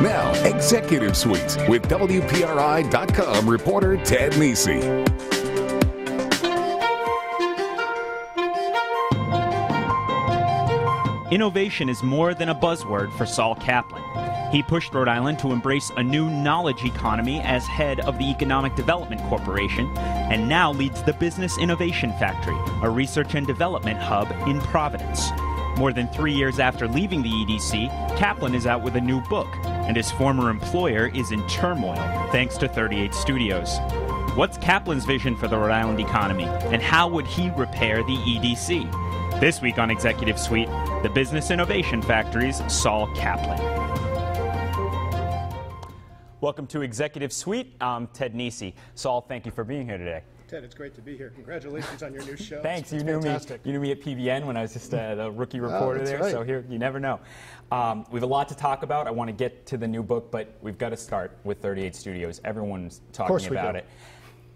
Now, Executive Suite with WPRI.com reporter Ted Nesi. Innovation is more than a buzzword for Saul Kaplan. He pushed Rhode Island to embrace a new knowledge economy as head of the Economic Development Corporation, and now leads the Business Innovation Factory, a research and development hub in Providence. More than 3 years after leaving the EDC, Kaplan is out with a new book, and his former employer is in turmoil thanks to 38 Studios. What's Kaplan's vision for the Rhode Island economy, and how would he repair the EDC? This week on Executive Suite, the Business Innovation Factory's Saul Kaplan. Welcome to Executive Suite. I'm Ted Nesi. Saul, thank you for being here today. Ted, it's great to be here. Congratulations on your new show. Thanks. It's You fantastic. knew me at PBN when I was just the rookie reporter there. Right. So here, you never know. We have a lot to talk about. I want to get to the new book, but we've got to start with 38 Studios. Everyone's talking about it.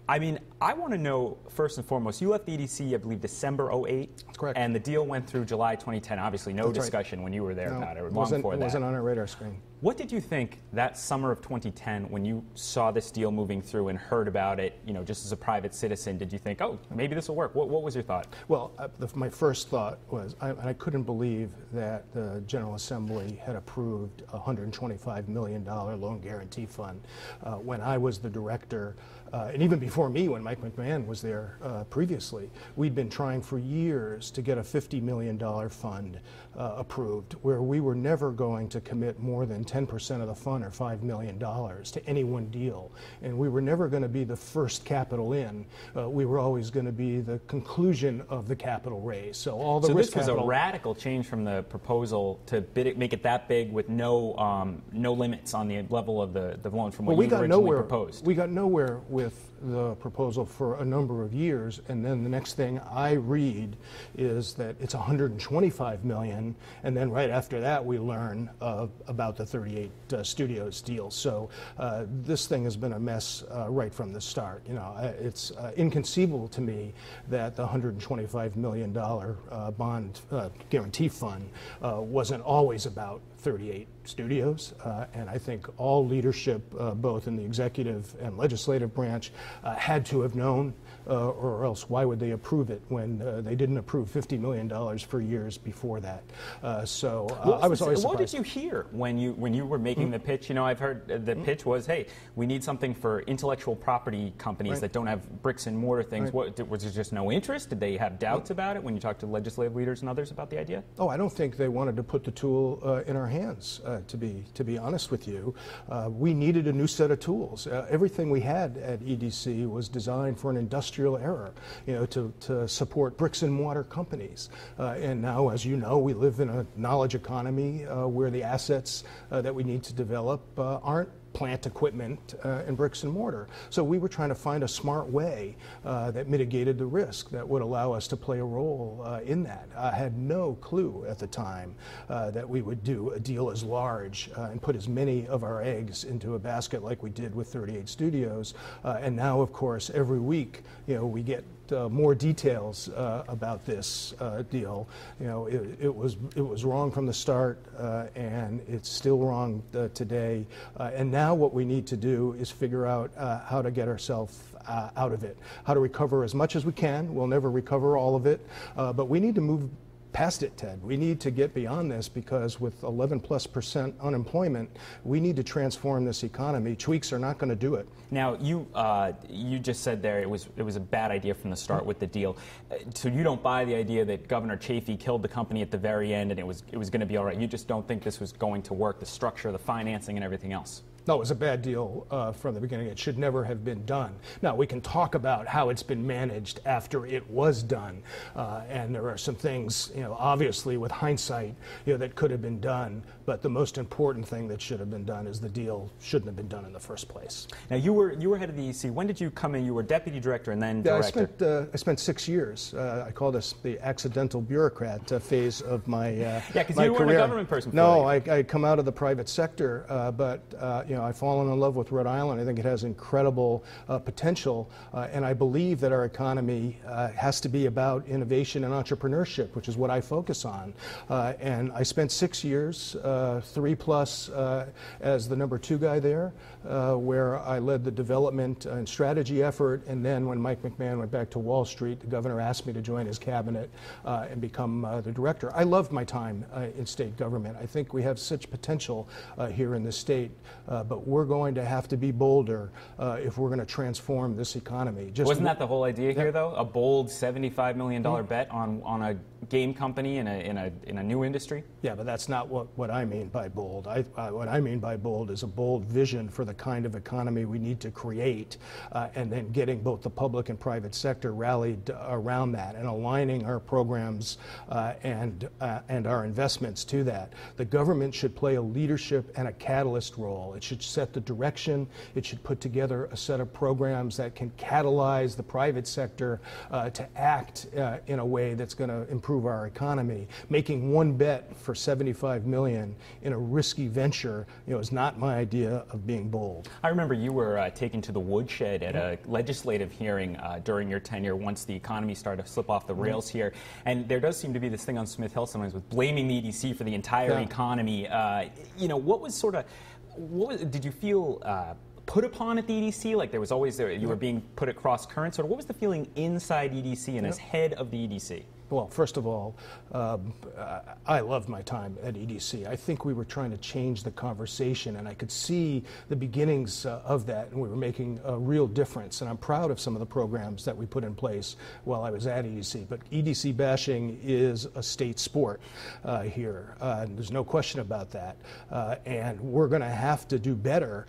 I mean, I want to know, first and foremost, you left the EDC, I believe, December 08. That's correct. And the deal went through July 2010. Obviously, no discussion when you were there about it, or long before that. It wasn't on our radar screen. What did you think that summer of 2010 when you saw this deal moving through and heard about it, you know, just as a private citizen? Did you think, oh, maybe this will work? What was your thought? Well, my first thought was I couldn't believe that the General Assembly had approved a $125 million loan guarantee fund when I was the director. And even before me, when Mike McMahon was there previously, we'd been trying for years to get a $50 million fund approved, where we were never going to commit more than 10% of the fund, or $5 million, to any one deal. And we were never going to be the first capital in. We were always going to be the conclusion of the capital raise. So all the risk this was capital, a radical change from the proposal to make it that big with no limits on the level of the loan from what you originally proposed. We got nowhere with the proposal for a number of years, and then the next thing I read is that it's $125 million, and then right after that we learn about the 38 Studios deal. So this thing has been a mess right from the start. You know, it's inconceivable to me that the $125 million bond guarantee fund wasn't always about 38 Studios, and I think all leadership, both in the executive and legislative branch, had to have known, or else why would they approve it when they didn't approve $50 million for years before that? I was always surprised. What did you hear when you were making the pitch? You know, I've heard the pitch was, hey, we need something for intellectual property companies that don't have bricks and mortar things. What, was there just no interest? Did they have doubts about it when you talked to legislative leaders and others about the idea? Oh, I don't think they wanted to put the tool in our hands, to be honest with you. We needed a new set of tools. Everything we had at EDC was designed for an industrial era, you know, to support bricks and mortar companies. And now, as you know, we live in a knowledge economy where the assets that we need to develop aren't plant equipment and bricks and mortar. So we were trying to find a smart way that mitigated the risk that would allow us to play a role in that. I had no clue at the time that we would do a deal as large and put as many of our eggs into a basket like we did with 38 Studios. And now, of course, every week, you know, we get more details about this deal. You know, it was wrong from the start, and it's still wrong today. And now what we need to do is figure out how to get ourselves out of it, how to recover as much as we can. We'll never recover all of it, but we need to move past it, Ted. We need to get beyond this, because with 11+% unemployment, we need to transform this economy. Tweaks are not going to do it. Now, you just said there it was a bad idea from the start with the deal. So you don't buy the idea that Governor Chafee killed the company at the very end and it was going to be all right. You just don't think this was going to work, the structure, the financing, and everything else. No, it was a bad deal from the beginning. It should never have been done. Now, we can talk about how it's been managed after it was done, and there are some things, you know, obviously with hindsight, you know, that could have been done. But the most important thing that should have been done is the deal shouldn't have been done in the first place. Now, you were head of the EC. When did you come in? You were deputy director and then director. I spent 6 years. I call this the accidental bureaucrat phase of my yeah, because you weren't a government person. No, I come out of the private sector, but you know, I've fallen in love with Rhode Island. I think it has incredible potential, and I believe that our economy has to be about innovation and entrepreneurship, which is what I focus on. And I spent 6 years, 3+ as the #2 guy there, where I led the development and strategy effort. And then when Mike McMahon went back to Wall Street, the governor asked me to join his cabinet and become the director. I loved my time in state government. I think we have such potential here in the state, but we're going to have to be bolder if we're going to transform this economy. Wasn't that the whole idea here, though? A bold $75 million bet on a game company in a new industry? Yeah, but that's not what I mean by bold. What I mean by bold is a bold vision for the kind of economy we need to create, and then getting both the public and private sector rallied around that and aligning our programs and our investments to that. The government should play a leadership and a catalyst role. It should set the direction. It should put together a set of programs that can catalyze the private sector to act in a way that's going to improve our economy. Making one bet for $75 million in a risky venture, is not my idea of being bold. I remember you were taken to the woodshed at a legislative hearing during your tenure once the economy started to slip off the rails here. And there does seem to be this thing on Smith Hill sometimes with blaming the EDC for the entire economy. Did you feel put upon at the EDC? Like there was always, you were being put at cross currents? Or what was the feeling inside EDC and as head of the EDC? Well, first of all, I loved my time at EDC. I think we were trying to change the conversation, and I could see the beginnings of that, and we were making a real difference. And I'm proud of some of the programs that we put in place while I was at EDC. But EDC bashing is a state sport here. There's no question about that. And we're going to have to do better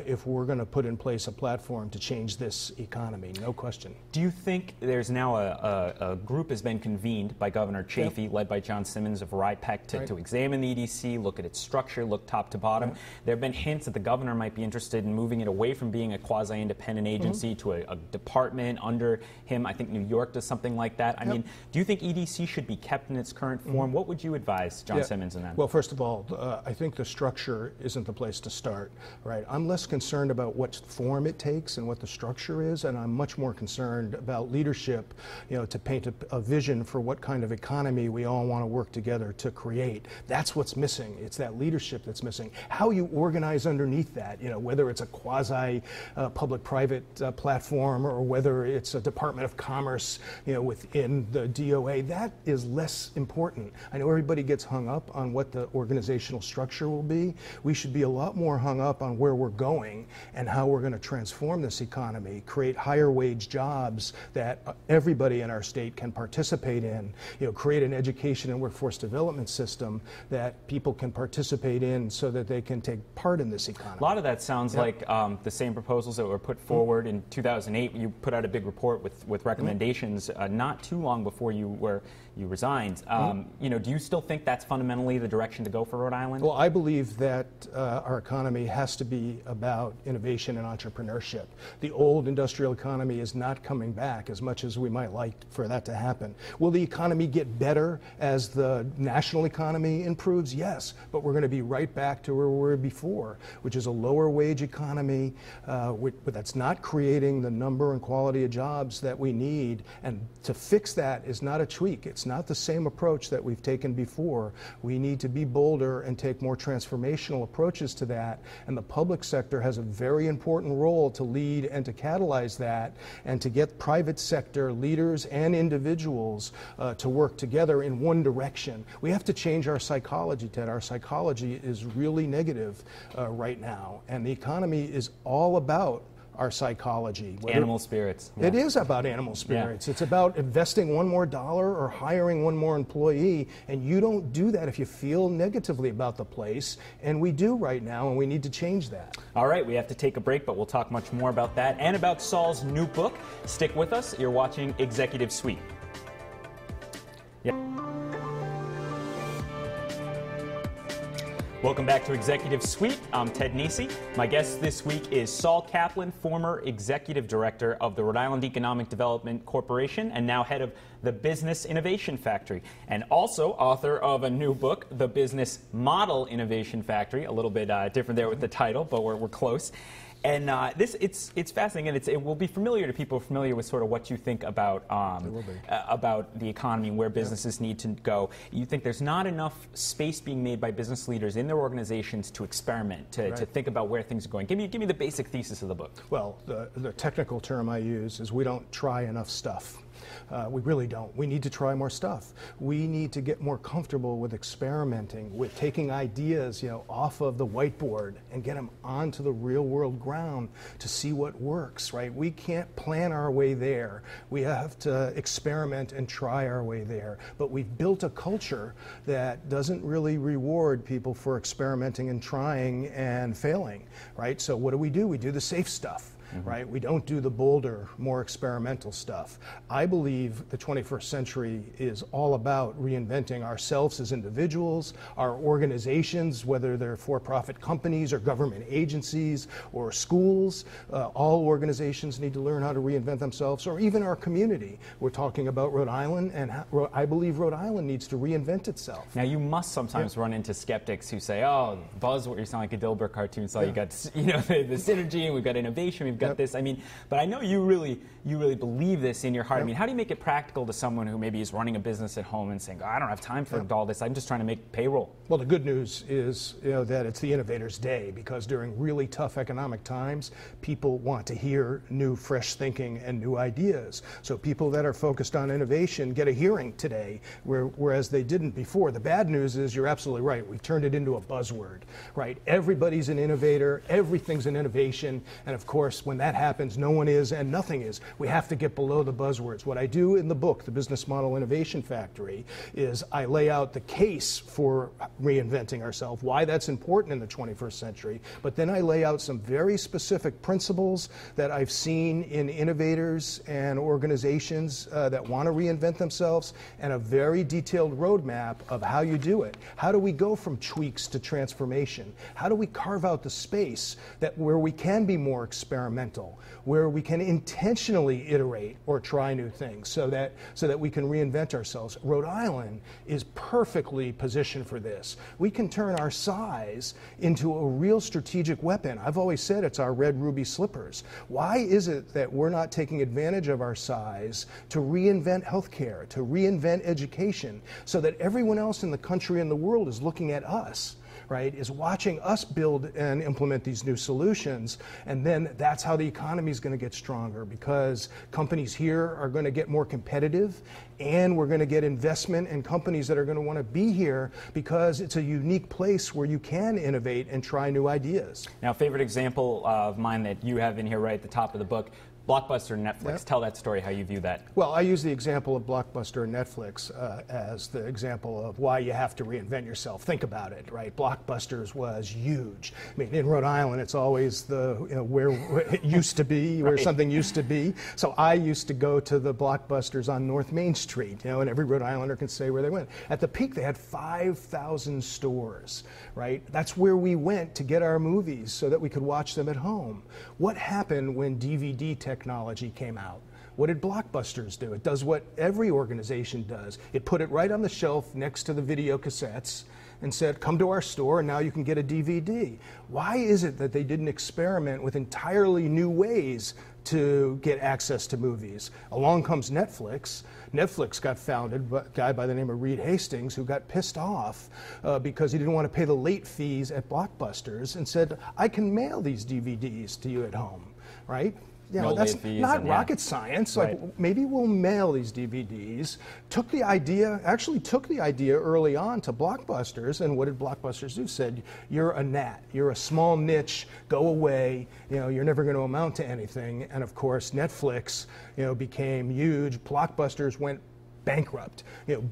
if we're going to put in place a platform to change this economy, no question. Do you think there's now a group has been convened by Governor Chafee, led by John Simmons of RIPEC, to examine the EDC, look at its structure, look top to bottom? There have been hints that the governor might be interested in moving it away from being a quasi-independent agency to a department under him. I think New York does something like that. I mean, do you think EDC should be kept in its current form? What would you advise John Simmons in that? Well, first of all, I think the structure isn't the place to start, right? I'm less concerned about what form it takes and what the structure is, and I'm much more concerned about leadership, to paint a vision for what kind of economy we all want to work together to create. That's what's missing. It's that leadership that's missing. How you organize underneath that, whether it's a quasi public-private platform or whether it's a Department of Commerce, within the DOA, that is less important. I know everybody gets hung up on what the organizational structure will be. We should be a lot more hung up on where we're going and how we're going to transform this economy, create higher wage jobs that everybody in our state can participate in, create an education and workforce development system that people can participate in so that they can take part in this economy. A lot of that sounds like the same proposals that were put forward in 2008. You put out a big report with recommendations not too long before you resigned. Do you still think that's fundamentally the direction to go for Rhode Island? Well, I believe that our economy has to be about innovation and entrepreneurship. The old industrial economy is not coming back as much as we might like for that to happen. Will the economy get better as the national economy improves? Yes, but we're going to be right back to where we were before, which is a lower wage economy, but that's not creating the number and quality of jobs that we need. And to fix that is not a tweak. It's not the same approach that we've taken before. We need to be bolder and take more transformational approaches to that. And the public sector has a very important role to lead and to catalyze that and to get private sector leaders and individuals to work together in one direction. We have to change our psychology, Ted. Our psychology is really negative right now. And the economy is all about our psychology. Animal spirits. It is about animal spirits. It's about investing one more dollar or hiring one more employee, and you don't do that if you feel negatively about the place, and we do right now, and we need to change that. All right, we have to take a break, but we'll talk much more about that and about Saul's new book. Stick with us. You're watching Executive Suite. Welcome back to Executive Suite. I'm Ted Nesi. My guest this week is Saul Kaplan, former Executive Director of the Rhode Island Economic Development Corporation and now head of the Business Innovation Factory, and also author of a new book, The Business Model Innovation Factory. A little bit different there with the title, but we're close. And it's fascinating, and it will be familiar to people familiar with sort of what you think about the economy and where businesses need to go. You think there's not enough space being made by business leaders in their organizations to experiment, to think about where things are going. Give me the basic thesis of the book. Well, the technical term I use is we don't try enough stuff. We really don't. We need to try more stuff. We need to get more comfortable with experimenting, with taking ideas, off of the whiteboard and get them onto the real world ground to see what works, right? We can't plan our way there. We have to experiment and try our way there. But we've built a culture that doesn't really reward people for experimenting and trying and failing, right? So what do? We do the safe stuff. Right? We don't do the bolder, more experimental stuff. I believe the 21st century is all about reinventing ourselves as individuals, our organizations, whether they're for-profit companies or government agencies or schools. All organizations need to learn how to reinvent themselves, or even our community. We're talking about Rhode Island, and I believe Rhode Island needs to reinvent itself. Now, you must sometimes run into skeptics who say, oh, buzzword, you sound like a Dilbert cartoon, so you got the synergy, and we've got innovation, we've got this. I mean, but I know you really believe this in your heart. I mean, how do you make it practical to someone who maybe is running a business at home and saying, oh, I don't have time for all this, I'm just trying to make payroll? Well, the good news is that it's the innovator's day, because during really tough economic times, people want to hear new, fresh thinking and new ideas. So people that are focused on innovation get a hearing today, whereas they didn't before. The bad news is you're absolutely right. We've turned it into a buzzword, right? Everybody's an innovator, everything's an innovation, and of course, when that happens, no one is and nothing is. We have to get below the buzzwords. What I do in the book, The Business Model Innovation Factory, is I lay out the case for reinventing ourselves, why that's important in the 21st century, but then I lay out some very specific principles that I've seen in innovators and organizations that want to reinvent themselves, and a very detailed roadmap of how you do it. How do we go from tweaks to transformation? How do we carve out the space where we can be more experimental, where we can intentionally iterate or try new things so that we can reinvent ourselves? Rhode Island is perfectly positioned for this. We can turn our size into a real strategic weapon. I've always said it's our red ruby slippers. Why is it that we're not taking advantage of our size to reinvent healthcare, to reinvent education, so that everyone else in the country and the world is looking at us? Right, is watching us build and implement these new solutions, and then that's how the economy is going to get stronger, because companies here are going to get more competitive, and we're going to get investment in companies that are going to want to be here because it's a unique place where you can innovate and try new ideas. Now, a favorite example of mine that you have in here right at the top of the book, Blockbuster Netflix. Yep. Tell that story, how you view that. Well, I use the example of Blockbuster Netflix as the example of why you have to reinvent yourself. Think about it, right? Blockbusters was huge. I mean, in Rhode Island, it's always where it used to be, where something used to be. So I used to go to the Blockbusters on North Main Street, and every Rhode Islander can say where they went. At the peak, they had 5,000 stores, right? That's where we went to get our movies so that we could watch them at home. What happened when DVD technology came out? What did Blockbusters do? It does what every organization does. It put it right on the shelf next to the video cassettes and said, come to our store and now you can get a DVD. Why is it that they didn't experiment with entirely new ways to get access to movies? Along comes Netflix. Netflix got founded by a guy by the name of Reed Hastings, who got pissed off because he didn't want to pay the late fees at Blockbusters, and said, I can mail these DVDs to you at home, right? That's not rocket science. Right. Like, maybe we'll mail these DVDs. Took the idea early on to Blockbusters, and what did Blockbusters do? Said, you're a gnat, you're a small niche, go away, you're never going to amount to anything. And of course, Netflix, became huge. Blockbusters went bankrupt.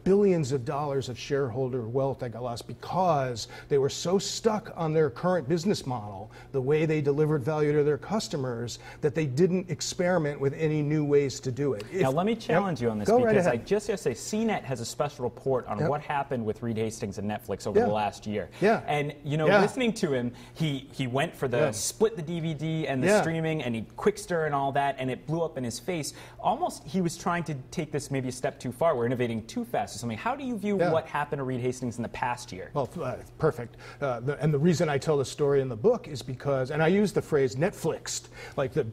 Billions of dollars of shareholder wealth that got lost because they were so stuck on their current business model, the way they delivered value to their customers, that they didn't experiment with any new ways to do it. Now let me challenge you on this, because I just yesterday, CNET has a special report on what happened with Reed Hastings and Netflix over the last year. And listening to him, he went for the split the DVD and the streaming, and he quick stir and all that, and it blew up in his face. Almost he was trying to take this maybe a step too far. We're innovating too fast or something. How do you view what happened to Reed Hastings in the past year? Well, perfect. And the reason I tell the story in the book is because, and I use the phrase Netflixed, like the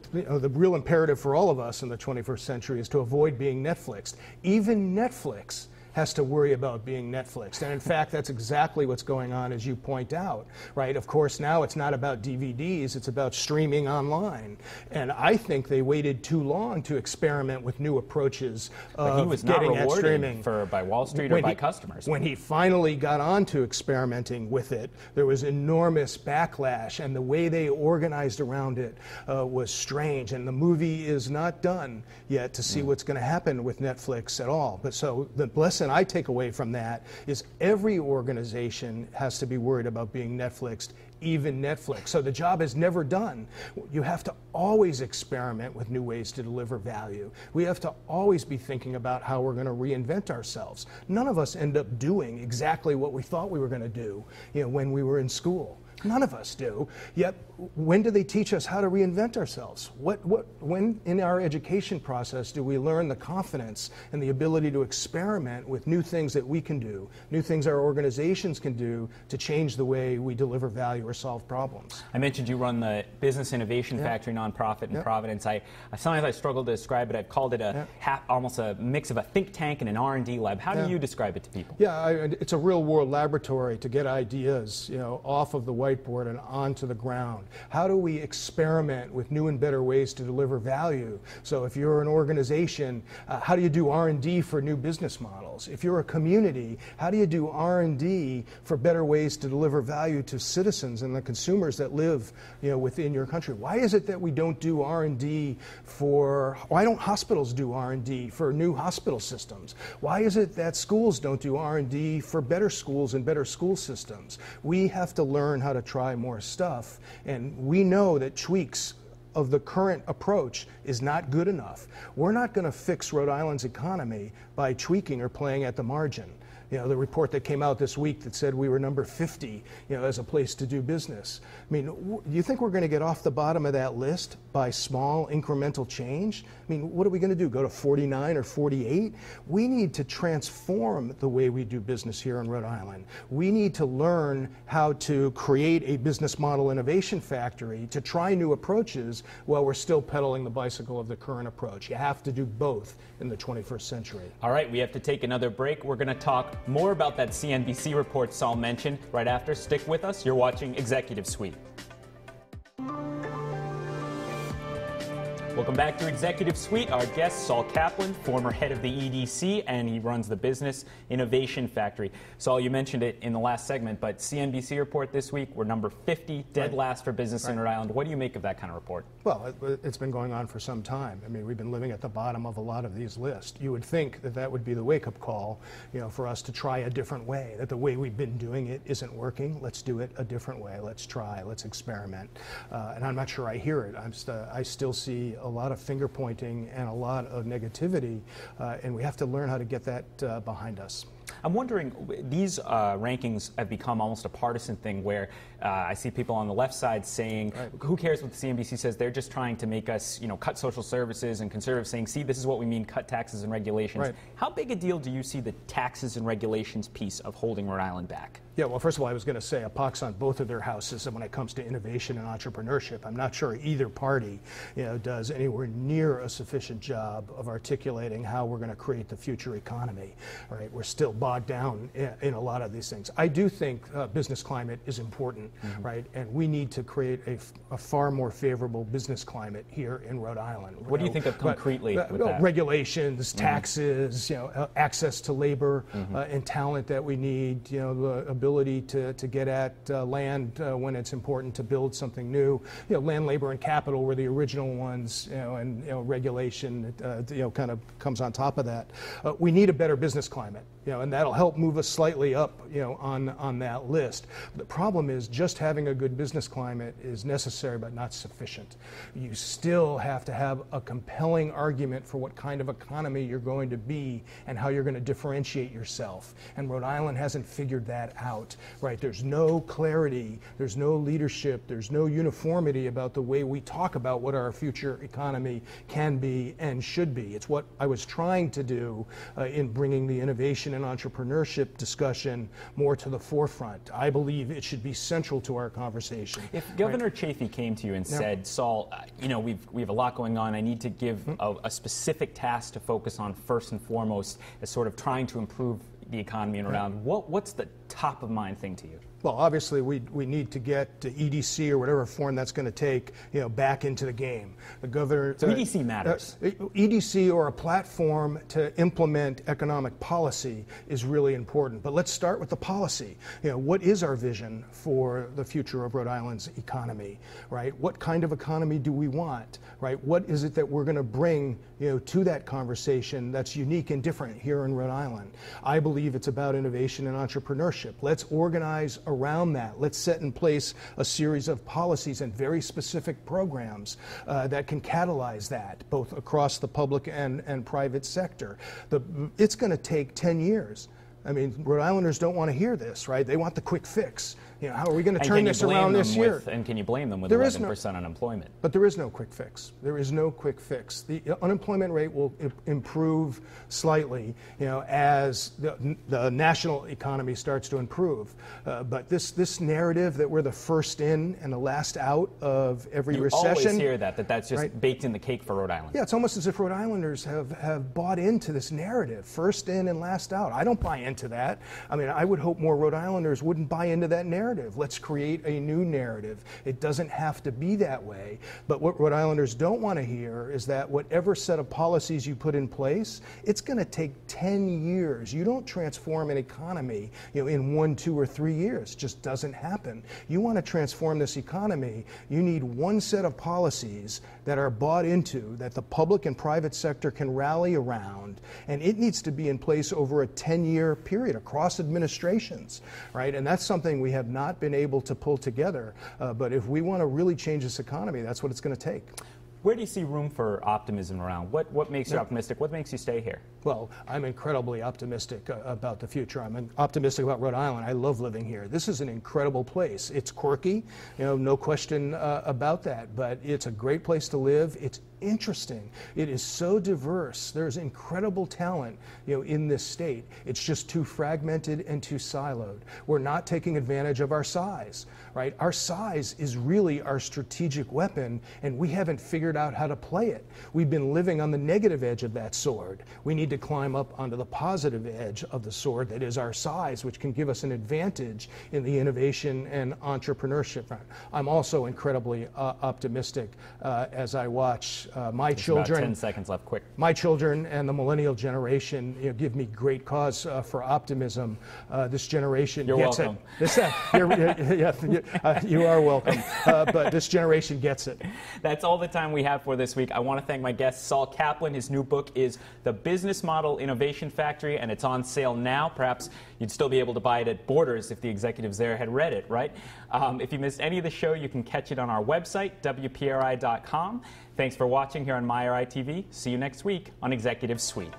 real imperative for all of us in the 21st century is to avoid being Netflixed. Even Netflix has to worry about being Netflixed. And in fact, that's exactly what's going on, as you point out, right? Of course, now it's not about DVDs, it's about streaming online. And I think they waited too long to experiment with new approaches of getting at streaming. By Wall Street or by customers. When he finally got on to experimenting with it, there was enormous backlash, and the way they organized around it was strange. And the movie is not done yet to see what's going to happen with Netflix at all. But so the lesson I take away from that is every organization has to be worried about being Netflixed, even Netflix. So the job is never done. You have to always experiment with new ways to deliver value. We have to always be thinking about how we're going to reinvent ourselves. None of us end up doing exactly what we thought we were going to do, when we were in school. None of us do. Yet, when do they teach us how to reinvent ourselves? When in our education process do we learn the confidence and the ability to experiment with new things that we can do, new things our organizations can do to change the way we deliver value or solve problems? I mentioned you run the Business Innovation Factory nonprofit in Providence. Sometimes I struggle to describe it. I've called it almost a mix of a think tank and an R&D lab. How do you describe it to people? It's a real-world laboratory to get ideas, off of the whiteboard and onto the ground. How do we experiment with new and better ways to deliver value? So if you're an organization, how do you do R&D for new business models? If you're a community, how do you do R&D for better ways to deliver value to citizens and the consumers that live, within your country? Why is it that we don't do R&D why don't hospitals do R&D for new hospital systems? Why is it that schools don't do R&D for better schools and better school systems? We have to learn how to try more stuff, and we know that tweaks of the current approach is not good enough. We're not going to fix Rhode Island's economy by tweaking or playing at the margin. The report that came out this week that said we were number 50, as a place to do business. I mean, do you think we're going to get off the bottom of that list by small incremental change? I mean, what are we going to do, go to 49 or 48? We need to transform the way we do business here in Rhode Island. We need to learn how to create a business model innovation factory to try new approaches while we're still pedaling the bicycle of the current approach. You have to do both in the 21st century. All right, we have to take another break. We're going to talk more about that CNBC report Saul mentioned right after. Stick with us. You're watching Executive Suite. Welcome back to Executive Suite. Our guest, Saul Kaplan, former head of the EDC, and he runs the Business Innovation Factory. Saul, you mentioned it in the last segment, but CNBC report this week, we're number 50, dead last for business in Rhode Island. What do you make of that kind of report? Well, it's been going on for some time. I mean, we've been living at the bottom of a lot of these lists. You would think that would be the wake-up call, for us to try a different way, that the way we've been doing it isn't working. Let's do it a different way. Let's try. Let's experiment. And I'm not sure I hear it. I still see a lot of finger pointing and a lot of negativity, and we have to learn how to get that behind us. I'm wondering, these rankings have become almost a partisan thing where I see people on the left side saying, who cares what the CNBC says, they're just trying to make us, cut social services, and conservatives saying, see, this is what we mean, cut taxes and regulations. How big a deal do you see the taxes and regulations piece of holding Rhode Island back? Yeah, well, first of all, I was going to say a pox on both of their houses, and when it comes to innovation and entrepreneurship, I'm not sure either party, does anywhere near a sufficient job of articulating how we're going to create the future economy. All right, we're still bogged down in a lot of these things. I do think business climate is important, right? And we need to create a far more favorable business climate here in Rhode Island. What do you think of concretely with that? Regulations, taxes, access to labor and talent that we need, the ability to get at land when it's important to build something new. Land, labor, and capital were the original ones, and regulation, kind of comes on top of that. We need a better business climate, and that'll help move us slightly up, on that list. The problem is just having a good business climate is necessary but not sufficient. You still have to have a compelling argument for what kind of economy you're going to be and how you're going to differentiate yourself. And Rhode Island hasn't figured that out, right? There's no clarity, there's no leadership, there's no uniformity about the way we talk about what our future economy can be and should be. It's what I was trying to do in bringing the innovation and entrepreneurship discussion more to the forefront. I believe it should be central to our conversation. If Governor Chafee came to you and said, Saul, we have a lot going on, I need to give a specific task to focus on first and foremost as sort of trying to improve the economy and around, what's the top of mind thing to you? Well, obviously, we need to get to EDC or whatever form that's going to take, back into the game. The governor. So EDC matters. EDC or a platform to implement economic policy is really important. But let's start with the policy. What is our vision for the future of Rhode Island's economy, right? What kind of economy do we want, right? What is it that we're going to bring, to that conversation that's unique and different here in Rhode Island? I believe it's about innovation and entrepreneurship. Let's organize around that. Let's set in place a series of policies and very specific programs that can catalyze that, both across the public and private sector. It's going to take 10 years. I mean, Rhode Islanders don't want to hear this, right? They want the quick fix. How are we going to turn this around this year? And can you blame them with 11% unemployment? But there is no quick fix. There is no quick fix. The unemployment rate will improve slightly, as the national economy starts to improve. But this narrative that we're the first in and the last out of every recession. You always hear that's just baked in the cake for Rhode Island. Yeah, it's almost as if Rhode Islanders have bought into this narrative, first in and last out. I don't buy into that. I mean, I would hope more Rhode Islanders wouldn't buy into that narrative. Let's create a new narrative. It doesn't have to be that way. But what Rhode Islanders don't want to hear is that whatever set of policies you put in place, it's going to take 10 years. You don't transform an economy, in 1, 2, or 3 years. It just doesn't happen. You want to transform this economy, you need one set of policies that are bought into, that the public and private sector can rally around, and it needs to be in place over a 10-year period across administrations, right? And that's something we have not been able to pull together. But if we want to really change this economy, that's what it's going to take. Where do you see room for optimism around? What makes you optimistic? What makes you stay here? Well, I'm incredibly optimistic about the future. I'm optimistic about Rhode Island. I love living here. This is an incredible place. It's quirky, no question about that, but it's a great place to live. It's interesting. It is so diverse. There's incredible talent, in this state. It's just too fragmented and too siloed. We're not taking advantage of our size, right? Our size is really our strategic weapon, and we haven't figured out how to play it. We've been living on the negative edge of that sword. We need to climb up onto the positive edge of the sword that is our size, which can give us an advantage in the innovation and entrepreneurship front. I'm also incredibly optimistic as I watch my children. About 10 seconds left, quick. My children and the millennial generation give me great cause for optimism. This generation gets welcome. it. You are welcome. But this generation gets it. That's all the time we have for this week. I want to thank my guest, Saul Kaplan. His new book is The Business Model Innovation Factory, and it's on sale now. Perhaps you'd still be able to buy it at Borders if the executives there had read it, right? If you missed any of the show, you can catch it on our website, WPRI.com. Thanks for watching here on MyRI TV. See you next week on Executive Suite.